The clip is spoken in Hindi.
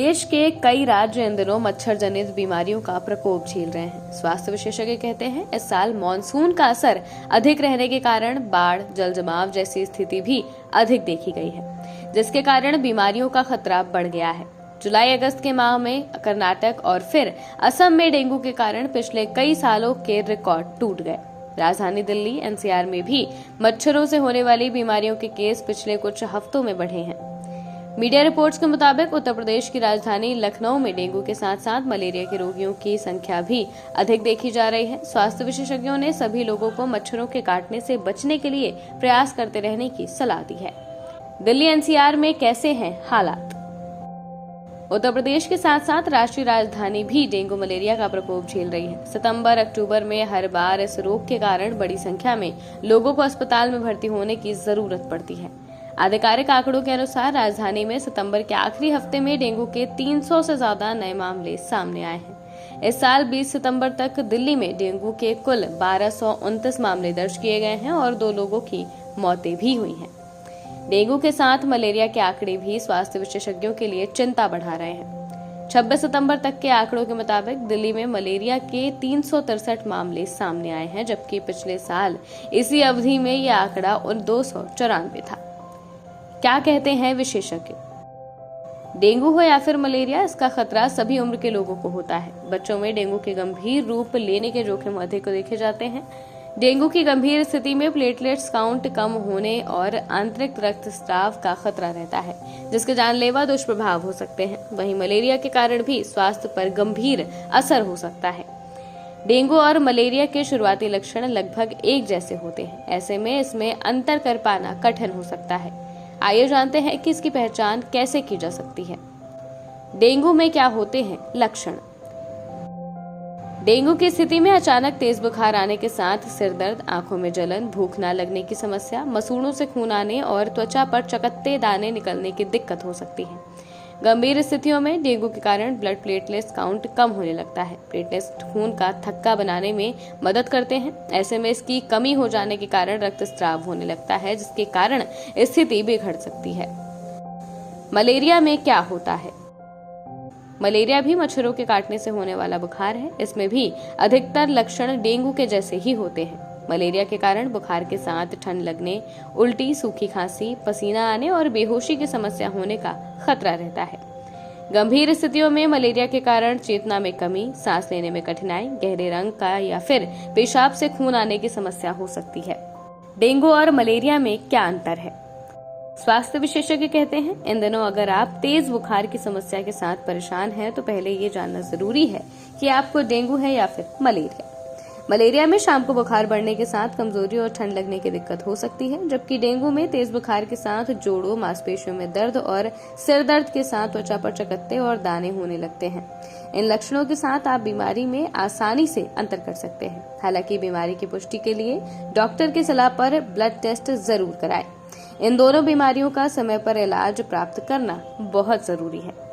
देश के कई राज्य इन दिनों मच्छर जनित बीमारियों का प्रकोप झेल रहे हैं। स्वास्थ्य विशेषज्ञ कहते हैं इस साल मानसून का असर अधिक रहने के कारण बाढ़, जल जमाव जैसी स्थिति भी अधिक देखी गई है, जिसके कारण बीमारियों का खतरा बढ़ गया है। जुलाई अगस्त के माह में कर्नाटक और फिर असम में डेंगू के कारण पिछले कई सालों के रिकॉर्ड टूट गए। राजधानी दिल्ली एनसीआर में भी मच्छरों से होने वाली बीमारियों के केस पिछले कुछ हफ्तों में बढ़े हैं। मीडिया रिपोर्ट्स के मुताबिक उत्तर प्रदेश की राजधानी लखनऊ में डेंगू के साथ साथ मलेरिया के रोगियों की संख्या भी अधिक देखी जा रही है। स्वास्थ्य विशेषज्ञों ने सभी लोगों को मच्छरों के काटने से बचने के लिए प्रयास करते रहने की सलाह दी है। दिल्ली एनसीआर में कैसे हैं हालात? उत्तर प्रदेश के साथ साथ राष्ट्रीय राजधानी भी डेंगू मलेरिया का प्रकोप झेल रही है। सितंबर अक्टूबर में हर बार इस रोग के कारण बड़ी संख्या में लोगों को अस्पताल में भर्ती होने की जरूरत पड़ती है। आधिकारिक आंकड़ों के अनुसार राजधानी में सितंबर के आखिरी हफ्ते में डेंगू के 300 से ज्यादा नए मामले सामने आए हैं। इस साल 20 सितंबर तक दिल्ली में डेंगू के कुल 1229 मामले दर्ज किए गए हैं और 2 लोगों की मौतें भी हुई हैं। डेंगू के साथ मलेरिया के आंकड़े भी स्वास्थ्य विशेषज्ञों के लिए चिंता बढ़ा रहे हैं। 26 सितंबर तक के आंकड़ों के मुताबिक दिल्ली में मलेरिया के 363 मामले सामने आए हैं, जबकि पिछले साल इसी अवधि में यह आंकड़ा 294 था। क्या कहते हैं विशेषज्ञ? डेंगू हो या फिर मलेरिया, इसका खतरा सभी उम्र के लोगों को होता है। बच्चों में डेंगू के गंभीर रूप लेने के जोखिम अधिक देखे जाते हैं। डेंगू की गंभीर स्थिति में प्लेटलेट्स काउंट कम होने और आंतरिक रक्तस्राव का खतरा रहता है, जिसके जानलेवा दुष्प्रभाव हो सकते हैं। वहीं मलेरिया के कारण भी स्वास्थ्य पर गंभीर असर हो सकता है। डेंगू और मलेरिया के शुरुआती लक्षण लगभग एक जैसे होते हैं। ऐसे में इसमें अंतर कर पाना कठिन हो सकता है। आइए जानते हैं कि इसकी पहचान कैसे की जा सकती है। डेंगू में क्या होते हैं लक्षण? डेंगू की स्थिति में अचानक तेज बुखार आने के साथ सिर दर्द, आंखों में जलन, भूख न लगने की समस्या, मसूड़ों से खून आने और त्वचा पर चकत्ते दाने निकलने की दिक्कत हो सकती है। गंभीर स्थितियों में डेंगू के कारण ब्लड प्लेटलेट्स काउंट कम होने लगता है। प्लेटलेट्स खून का थक्का बनाने में मदद करते हैं। ऐसे में इसकी कमी हो जाने के कारण रक्तस्राव होने लगता है, जिसके कारण स्थिति बिगड़ सकती है। मलेरिया में क्या होता है? मलेरिया भी मच्छरों के काटने से होने वाला बुखार है। इसमें भी अधिकतर लक्षण डेंगू के जैसे ही होते हैं। मलेरिया के कारण बुखार के साथ ठंड लगने, उल्टी, सूखी खांसी, पसीना आने और बेहोशी की समस्या होने का खतरा रहता है। गंभीर स्थितियों में मलेरिया के कारण चेतना में कमी, सांस लेने में कठिनाई, गहरे रंग का या फिर पेशाब से खून आने की समस्या हो सकती है। डेंगू और मलेरिया में क्या अंतर है? स्वास्थ्य विशेषज्ञ कहते हैं इन दिनों अगर आप तेज बुखार की समस्या के साथ परेशान हैं तो पहले ये जानना जरूरी है कि आपको डेंगू है या फिर मलेरिया। मलेरिया में शाम को बुखार बढ़ने के साथ कमजोरी और ठंड लगने की दिक्कत हो सकती है, जबकि डेंगू में तेज बुखार के साथ जोड़ों, मांसपेशियों में दर्द और सिर दर्द के साथ त्वचा पर चकत्ते और दाने होने लगते हैं। इन लक्षणों के साथ आप बीमारी में आसानी से अंतर कर सकते हैं। हालांकि बीमारी की पुष्टि के लिए डॉक्टर की सलाह पर ब्लड टेस्ट जरूर कराएं। इन दोनों बीमारियों का समय पर इलाज प्राप्त करना बहुत जरूरी है।